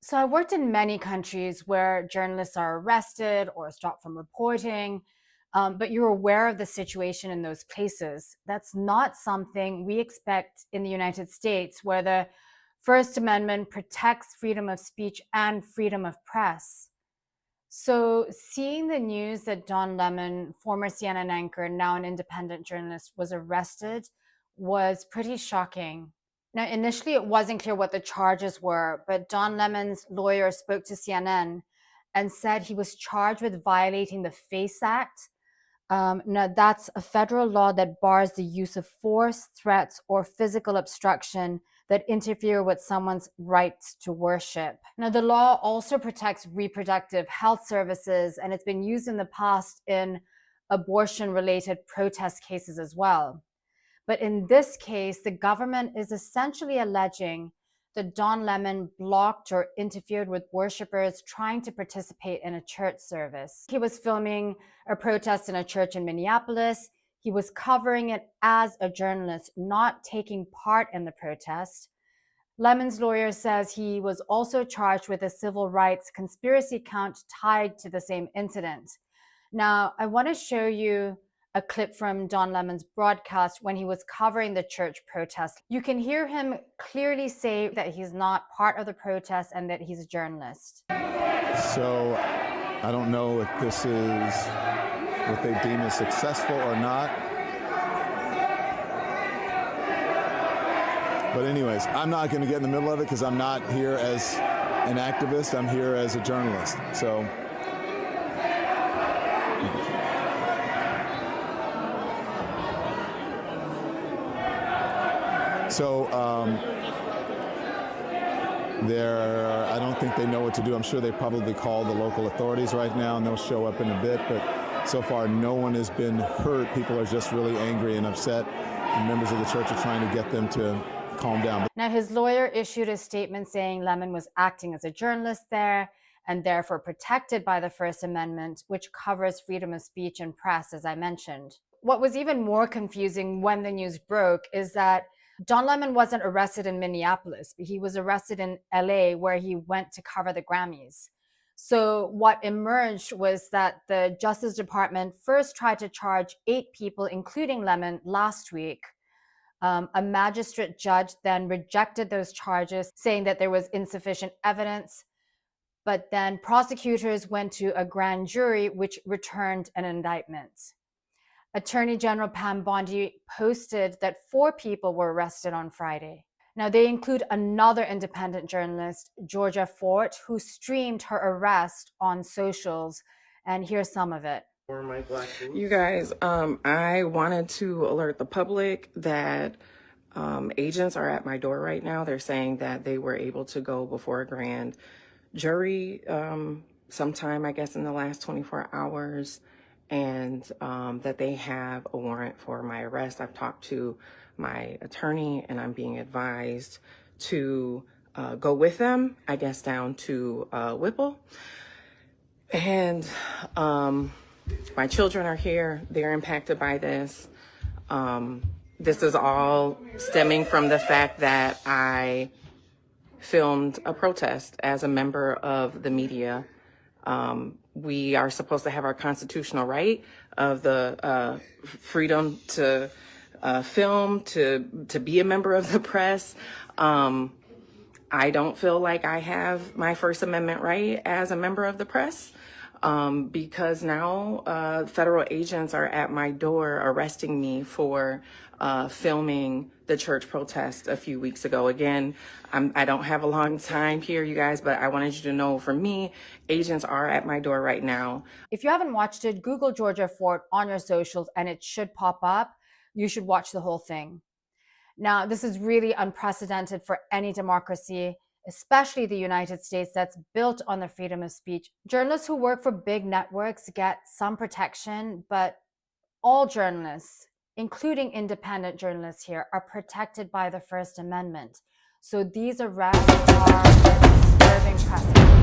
So I worked in many countries where journalists are arrested or stopped from reporting, but you're aware of the situation in those places. That's not something we expect in the United States, where the First Amendment protects freedom of speech and freedom of press. So, seeing the news that Don Lemon, former CNN anchor, now an independent journalist, was arrested was pretty shocking. Now, initially, it wasn't clear what the charges were, but Don Lemon's lawyer spoke to CNN and said he was charged with violating the FACE Act. Now, that's a federal law that bars the use of force, threats, or physical obstruction that interfere with someone's rights to worship. Now, the law also protects reproductive health services, and it's been used in the past in abortion-related protest cases as well. But in this case, the government is essentially alleging that Don Lemon blocked or interfered with worshipers trying to participate in a church service. He was filming a protest in a church in Minneapolis. He was covering it as a journalist, not taking part in the protest. Lemon's lawyer says he was also charged with a civil rights conspiracy count tied to the same incident. Now, I want to show you a clip from Don Lemon's broadcast when he was covering the church protest. You can hear him clearly say that he's not part of the protest and that he's a journalist. So I don't know if this is what they deem as successful or not. But anyways, I'm not going to get in the middle of it because I'm not here as an activist. I'm here as a journalist. I don't think they know what to do. I'm sure they probably call the local authorities right now, and they'll show up in a bit. But so far, no one has been hurt. People are just really angry and upset, and members of the church are trying to get them to calm down. Now, his lawyer issued a statement saying Lemon was acting as a journalist there and therefore protected by the First Amendment, which covers freedom of speech and press, as I mentioned. What was even more confusing when the news broke is that Don Lemon wasn't arrested in Minneapolis, but he was arrested in LA, where he went to cover the Grammys. So what emerged was that the Justice Department first tried to charge 8 people, including Lemon, last week. A magistrate judge then rejected those charges, saying that there was insufficient evidence. But then prosecutors went to a grand jury, which returned an indictment. Attorney General Pam Bondi posted that 4 people were arrested on Friday. Now, they include another independent journalist, Georgia Fort, who streamed her arrest on socials. And here's some of it. You guys, I wanted to alert the public that agents are at my door right now. They're saying that they were able to go before a grand jury sometime, I guess, in the last 24 hours. And that they have a warrant for my arrest. I've talked to my attorney, and I'm being advised to go with them, I guess, down to Whipple. And my children are here. They're impacted by this. This is all stemming from the fact that I filmed a protest as a member of the media. We are supposed to have our constitutional right of the freedom to film, to be a member of the press. I don't feel like I have my First Amendment right as a member of the press because now federal agents are at my door arresting me for filming the church protest a few weeks ago. Again, I don't have a long time here, you guys, but I wanted you to know, for me, agents are at my door right now. If you haven't watched it, Google Georgia Fort on your socials and it should pop up. You should watch the whole thing. Now, this is really unprecedented for any democracy, especially the United States, that's built on the freedom of speech. Journalists who work for big networks get some protection, but all journalists, including independent journalists here, are protected by the First Amendment. So these arrests are disturbing precedent.